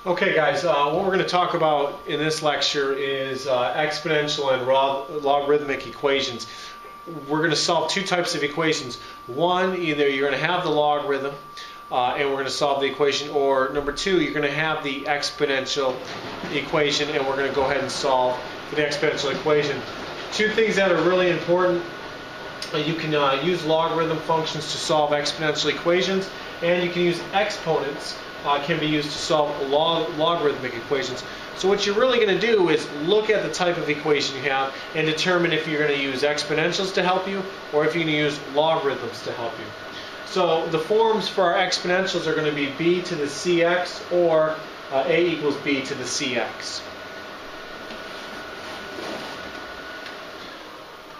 Okay guys, what we're going to talk about in this lecture is exponential and logarithmic equations. We're going to solve two types of equations. One, either you're going to have the logarithm and we're going to solve the equation, or number two, you're going to have the exponential equation and we're going to go ahead and solve for the exponential equation. Two things that are really important. You can use logarithm functions to solve exponential equations, and you can use exponents can be used to solve logarithmic equations. So what you're really going to do is look at the type of equation you have and determine if you're going to use exponentials to help you or if you're going to use logarithms to help you. So the forms for our exponentials are going to be b to the cx or a equals b to the cx.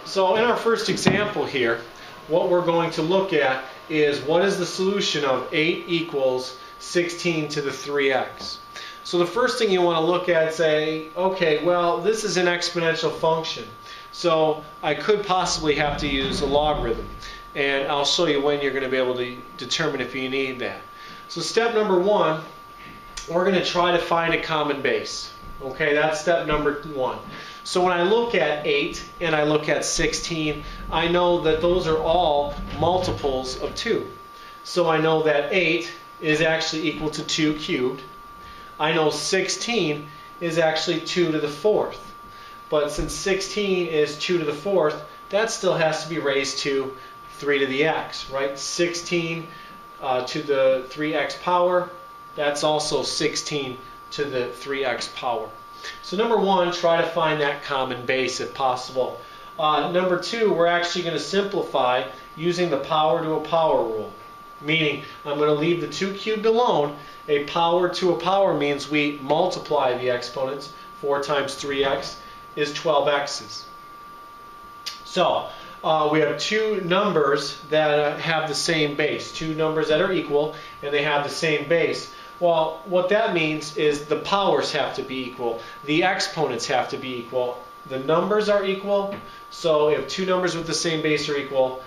So in our first example here, what we're going to look at is what is the solution of 8 equals 16 to the 3x. So the first thing you want to look at is say, okay, well, this is an exponential function. So I could possibly have to use a logarithm. And I'll show you when you're going to be able to determine if you need that. So step number one, we're going to try to find a common base. Okay, that's step number one. So when I look at 8 and I look at 16, I know that those are all multiples of 2. So I know that 8 is actually equal to 2 cubed. I know 16 is actually 2 to the 4th. But since 16 is 2 to the 4th, that still has to be raised to 3 to the x, right? 16 to the 3x power, that's also 16 to the 3x power. So number one, try to find that common base if possible. Number two, we're actually going to simplify using the power to a power rule. Meaning, I'm going to leave the 2 cubed alone. A power to a power means we multiply the exponents. 4 times 3x is 12x's. So, we have two numbers that have the same base. Two numbers that are equal, and they have the same base. Well, what that means is the powers have to be equal. The exponents have to be equal. The numbers are equal. So if two numbers with the same base are equal,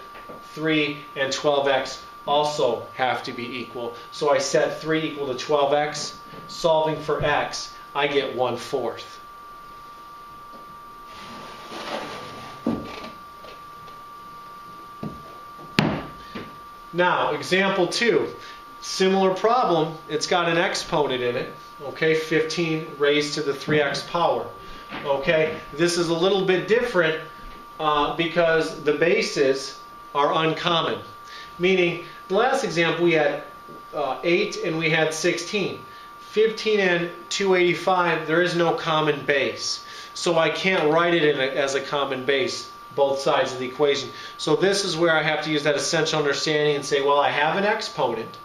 3 and 12x also have to be equal. So I set 3 equal to 12x. Solving for x, I get 1/4. Now, example 2. Similar problem. It's got an exponent in it. Okay, 15 raised to the 3x power. Okay, this is a little bit different because the bases are uncommon. Meaning, the last example we had 8 and we had 16. 15 and 285, there is no common base. So I can't write it as a common base, both sides of the equation. So this is where I have to use that essential understanding and say, well, I have an exponent.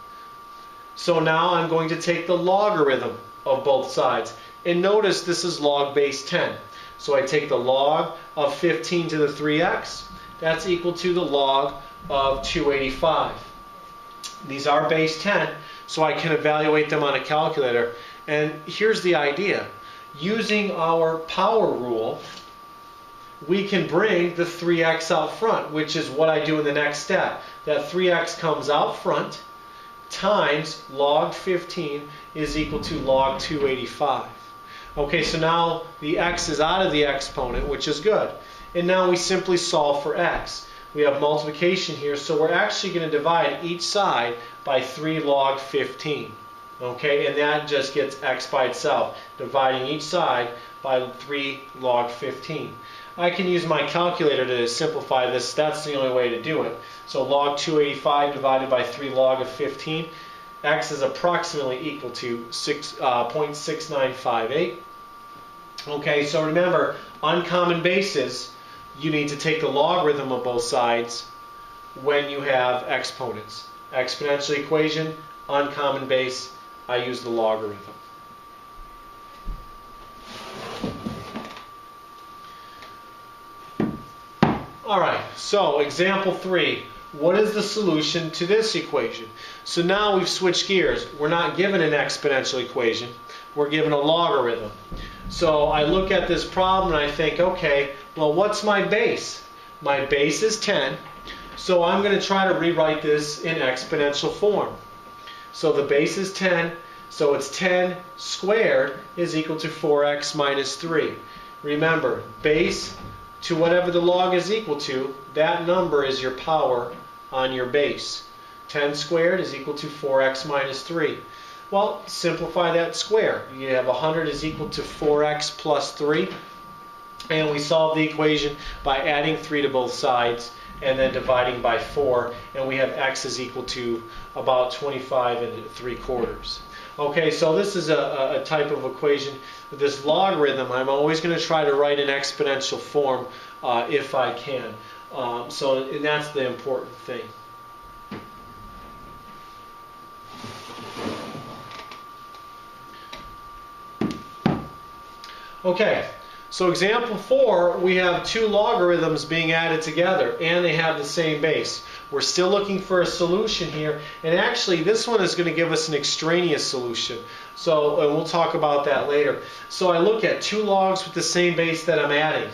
So now I'm going to take the logarithm of both sides. And notice this is log base 10. So I take the log of 15 to the 3x. That's equal to the log of 285. These are base 10, so I can evaluate them on a calculator. And here's the idea. Using our power rule, we can bring the 3x out front, which is what I do in the next step. That 3x comes out front times log 15 is equal to log 285. Okay, so now the x is out of the exponent, which is good. And now we simply solve for x. We have multiplication here, so we're actually going to divide each side by 3 log 15. Okay, and that just gets x by itself, dividing each side by 3 log 15. I can use my calculator to simplify this. That's the only way to do it. So log 285 divided by 3 log of 15. X is approximately equal to 0.6958. Okay, so remember, uncommon bases, you need to take the logarithm of both sides when you have exponents. Exponential equation, uncommon base, I use the logarithm. Alright, so example 3. What is the solution to this equation? So now we've switched gears. We're not given an exponential equation. We're given a logarithm. So I look at this problem and I think, okay, well, what's my base? My base is 10. So I'm going to try to rewrite this in exponential form. So the base is 10. So it's 10 squared is equal to 4x minus 3. Remember, base to whatever the log is equal to, that number is your power on your base. 10 squared is equal to 4x minus 3. Well, simplify that square. You have 100 is equal to 4x plus 3. And we solve the equation by adding 3 to both sides and then dividing by 4. And we have x is equal to about 25 3/4. Okay, so this is a type of equation. This logarithm, I'm always going to try to write in exponential form if I can. And that's the important thing. Okay, so example 4, we have two logarithms being added together and they have the same base. We're still looking for a solution here, and actually this one is going to give us an extraneous solution. And we'll talk about that later. So I look at two logs with the same base that I'm adding.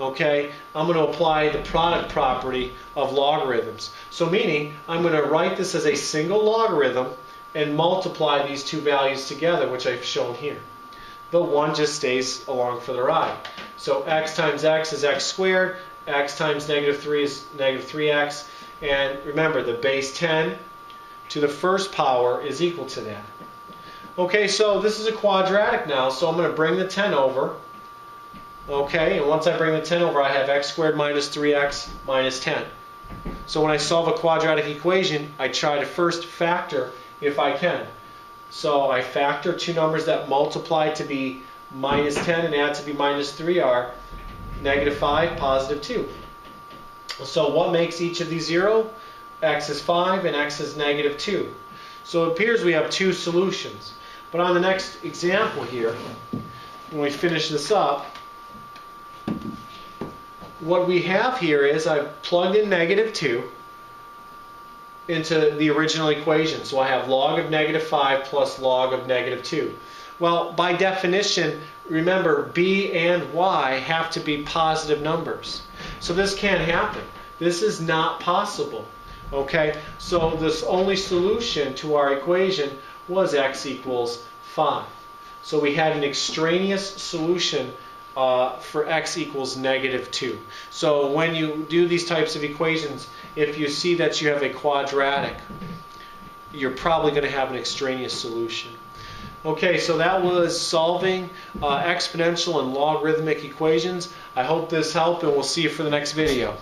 Okay, I'm going to apply the product property of logarithms. So meaning I'm going to write this as a single logarithm and multiply these two values together, which I've shown here. The one just stays along for the ride. So x times x is x squared, x times negative 3 is negative 3x, and remember the base 10 to the first power is equal to that. Okay, so this is a quadratic now, so I'm going to bring the 10 over. Okay, and once I bring the 10 over, I have x squared minus 3x minus 10. So when I solve a quadratic equation, I try to first factor if I can. So I factor two numbers that multiply to be minus 10 and add to be minus 3 are negative 5, positive 2. So what makes each of these 0? X is 5 and x is negative 2. So it appears we have two solutions. But on the next example here, when we finish this up, what we have here is I've plugged in negative 2 into the original equation. So I have log of negative 5 plus log of negative 2. Well, by definition, remember b and y have to be positive numbers. So this can't happen. This is not possible. Okay, so this only solution to our equation was x equals 5. So we had an extraneous solution for x equals negative 2. So when you do these types of equations, if you see that you have a quadratic, you're probably going to have an extraneous solution. Okay, so that was solving exponential and logarithmic equations. I hope this helped, and we'll see you for the next video.